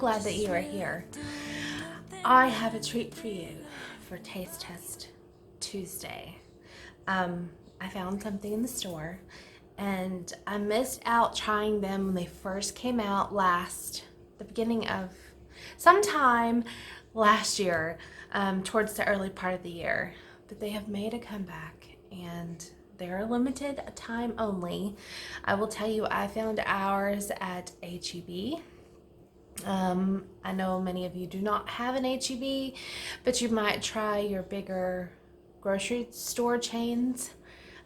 glad that you are here. I have a treat for you for Taste Test Tuesday. I found something in the store and I missed out trying them when they first came out the beginning of sometime last year, towards the early part of the year. But they have made a comeback and they're limited time only. I will tell you, I found ours at H-E-B. I know many of you do not have an H-E-B, but you might try your bigger grocery store chains.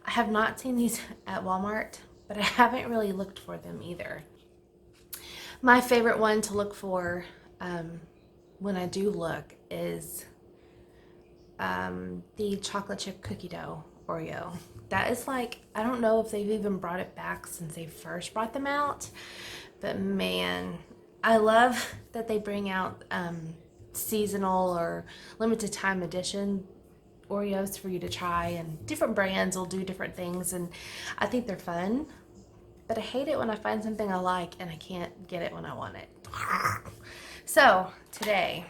I have not seen these at Walmart, but I haven't really looked for them either. My favorite one to look for when I do look is the chocolate chip cookie dough Oreo. That is like, I don't know if they've even brought it back since they first brought them out, but man, I love that they bring out seasonal or limited time edition Oreos for you to try, and different brands will do different things, and I think they're fun, but I hate it when I find something I like and I can't get it when I want it. So today,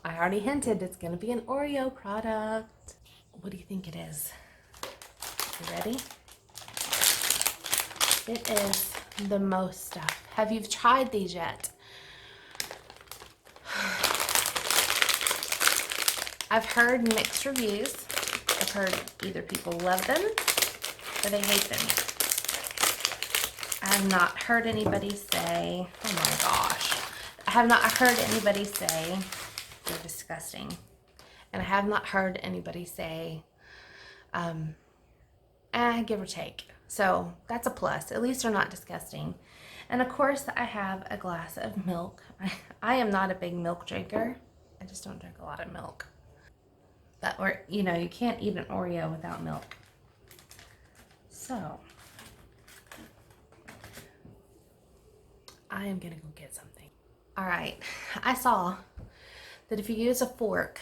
I already hinted it's going to be an Oreo product. What do you think it is? You ready? It is the most stuff. Have you tried these yet? I've heard mixed reviews. I've heard either people love them or they hate them. I have not heard anybody say, oh my gosh. I have not heard anybody say they're disgusting. And I have not heard anybody say, give or take. So that's a plus. At least they're not disgusting. And of course, I have a glass of milk. I am not a big milk drinker. I just don't drink a lot of milk. Or, you know, you can't eat an Oreo without milk. So, I am gonna go get something. All right, I saw that if you use a fork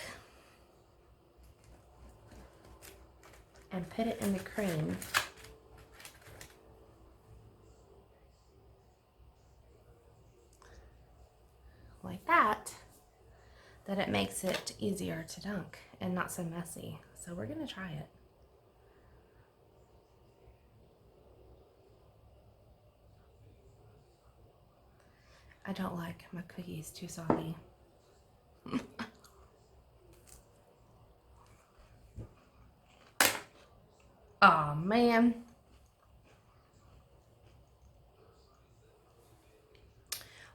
and put it in the cream, like that it makes it easier to dunk and not so messy. So we're gonna try it. I don't like my cookies too soggy. Oh man.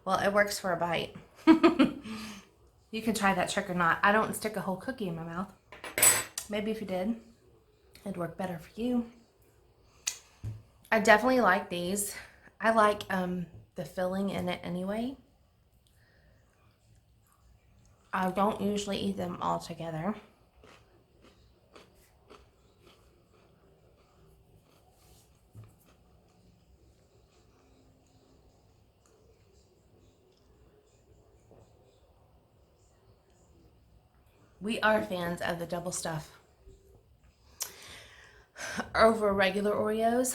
Well, it works for a bite. You can try that trick or not. I don't stick a whole cookie in my mouth. Maybe if you did, it'd work better for you. I definitely like these. I like the filling in it anyway. I don't usually eat them all together. We are fans of the double stuff over regular Oreos.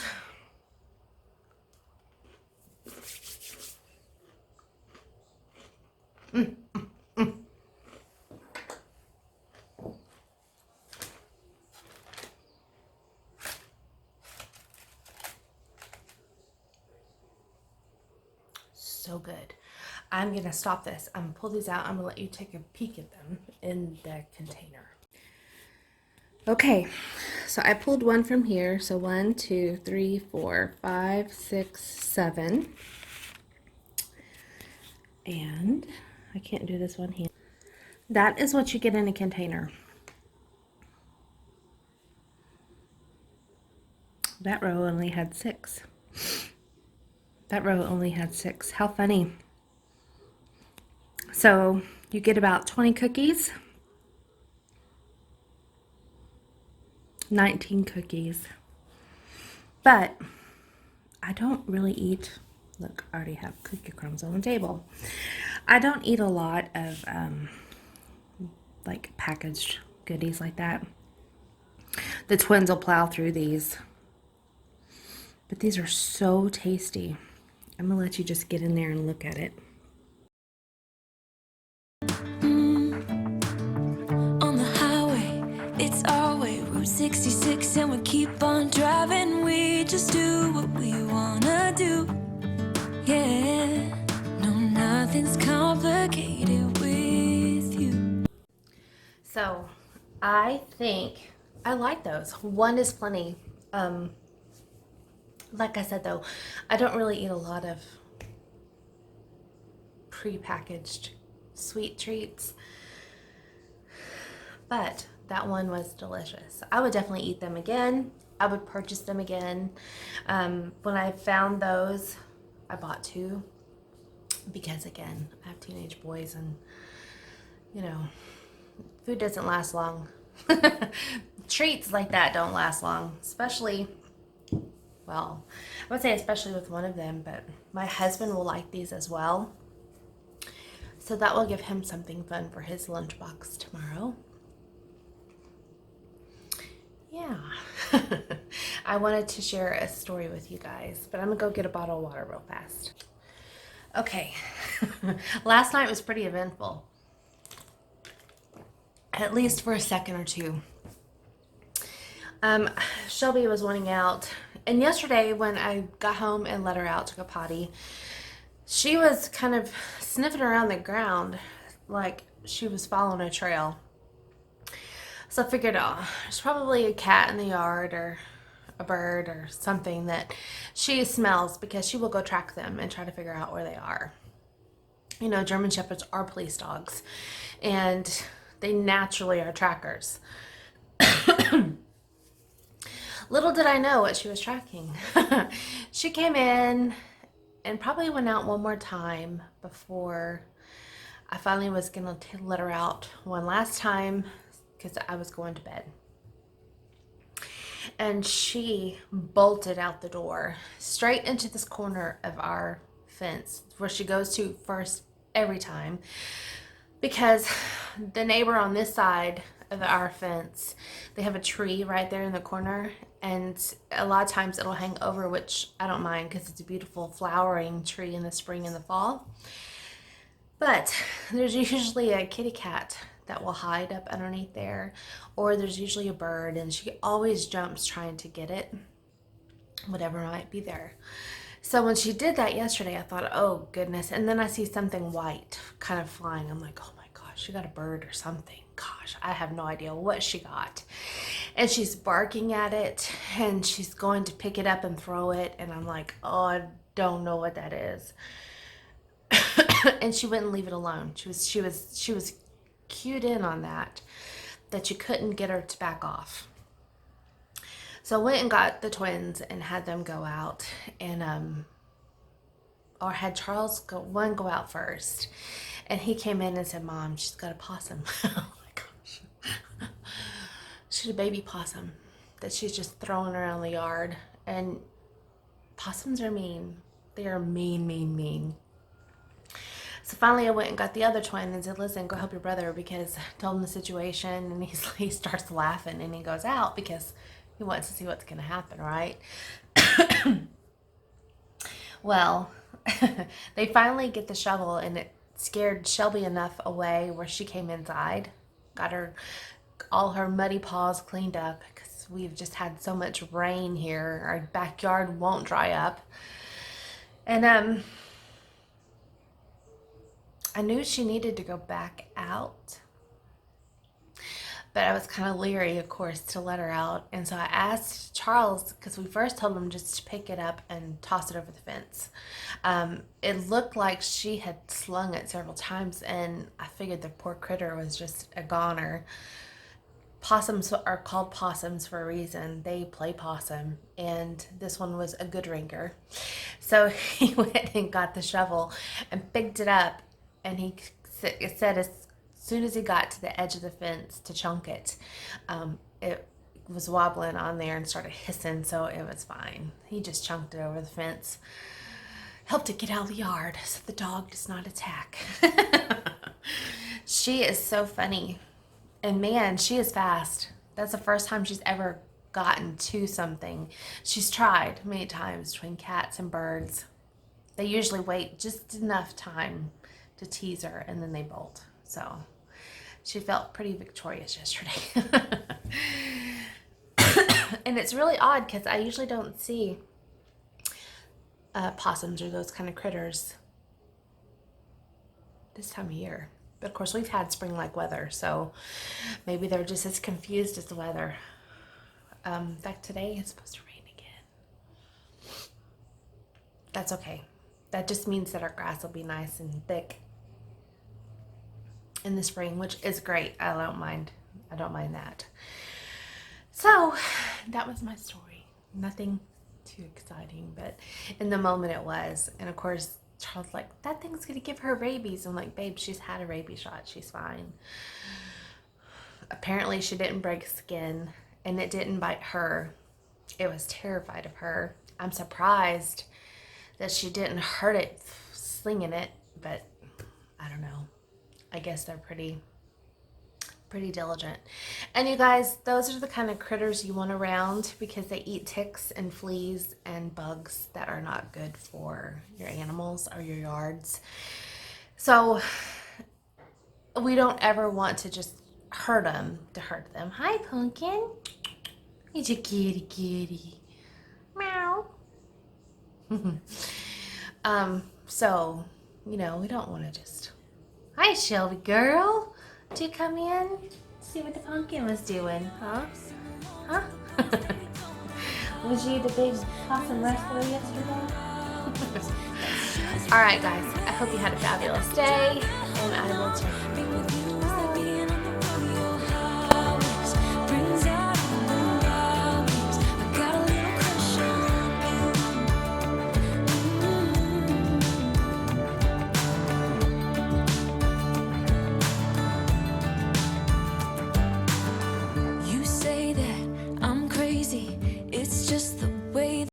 So good. I'm going to stop this. I'm going to pull these out. I'm going to let you take a peek at them in the container. Okay, so I pulled one from here. So 1, 2, 3, 4, 5, 6, 7. And I can't do this one here. That is what you get in a container. That row only had 6. That row only had 6. How funny. So you get about 20 cookies, 19 cookies. But I don't really eat, look, I already have cookie crumbs on the table. I don't eat a lot of like packaged goodies like that. The twins will plow through these. But these are so tasty. I'm gonna let you just get in there and look at it. Route 66 and we keep on driving. We just do what we wanna do. Yeah, no, nothing's complicated with you. So I think I like those. One is plenty. Like I said though, I don't really eat a lot of pre-packaged sweet treats, but that one was delicious. I would definitely eat them again. I would purchase them again. When I found those, I bought 2 because again, I have teenage boys and you know, food doesn't last long. Treats like that don't last long, especially, well, I would say especially with one of them, but my husband will like these as well. So that will give him something fun for his lunchbox tomorrow. Yeah. I wanted to share a story with you guys, but I'm gonna go get a bottle of water real fast. Okay. Last night was pretty eventful. At least for a second or two. Shelby was wanting out, and yesterday when I got home and let her out to go potty, she was kind of sniffing around the ground like she was following a trail. So I figured, oh, there's probably a cat in the yard or a bird or something that she smells, because she will go track them and try to figure out where they are. You know, German Shepherds are police dogs, and they naturally are trackers. Little did I know what she was tracking. She came in and probably went out one more time before I finally was gonna let her out one last time because I was going to bed. And she bolted out the door straight into this corner of our fence where she goes to first every time, because the neighbor on this side of our fence, they have a tree right there in the corner, and a lot of times it'll hang over, which I don't mind because it's a beautiful flowering tree in the spring and the fall. But there's usually a kitty cat that will hide up underneath there, or there's usually a bird, and she always jumps trying to get it, whatever might be there. So when she did that yesterday, I thought, oh goodness. And then I see something white kind of flying. I'm like, oh my gosh, she got a bird or something. Gosh, I have no idea what she got. And she's barking at it, and she's going to pick it up and throw it. And I'm like, oh, I don't know what that is. And she wouldn't leave it alone. She was cued in on that you couldn't get her to back off. So I went and got the twins and had them go out, and or had Charles go out first, and he came in and said, "Mom, she's got a possum." Oh my gosh, she's a baby possum that she's just throwing around the yard. And possums are mean. They are mean, mean, mean. So finally I went and got the other twin and said, listen, go help your brother, because I told him the situation, and he starts laughing and he goes out because he wants to see what's going to happen, right? Well, they finally get the shovel, and it scared Shelby enough away where she came inside, got all her muddy paws cleaned up, because we've just had so much rain here. Our backyard won't dry up. And I knew she needed to go back out, but I was kind of leery, of course, to let her out. And so I asked Charles, because we first told him just to pick it up and toss it over the fence. It looked like she had slung it several times, and I figured the poor critter was just a goner. Possums are called possums for a reason. They play possum, and this one was a good ringer. So he went and got the shovel and picked it up, and he said as soon as he got to the edge of the fence to chunk it, it was wobbling on there and started hissing, so it was fine. He just chunked it over the fence, helped it get out of the yard so the dog does not attack. She is so funny. And man, she is fast. That's the first time she's ever gotten to something. She's tried many times between cats and birds. They usually wait just enough time to tease her, and then they bolt. So she felt pretty victorious yesterday. And it's really odd because I usually don't see possums or those kind of critters this time of year. But of course, we've had spring-like weather, so maybe they're just as confused as the weather. In fact, today it's supposed to rain again. That's okay. That just means that our grass will be nice and thick in the spring, which is great. I don't mind that. So that was my story. Nothing too exciting, but in the moment it was. And of course, Charles like, that thing's gonna give her rabies. I'm like, babe, she's had a rabies shot. She's fine. Apparently she didn't break skin and it didn't bite her. It was terrified of her. I'm surprised that she didn't hurt it slinging it, but I don't know. I guess they're pretty diligent. And you guys, those are the kind of critters you want around because they eat ticks and fleas and bugs that are not good for your animals or your yards. So we don't ever want to just hurt them. Hi, Pumpkin. He's a kitty. Meow. So, you know, we don't want to just... Hi, Shelby girl. Did you come in? See what the pumpkin was doing, huh? Huh? Was you the big possum wrestler yesterday? Alright guys, I hope you had a fabulous day, and I will check in with you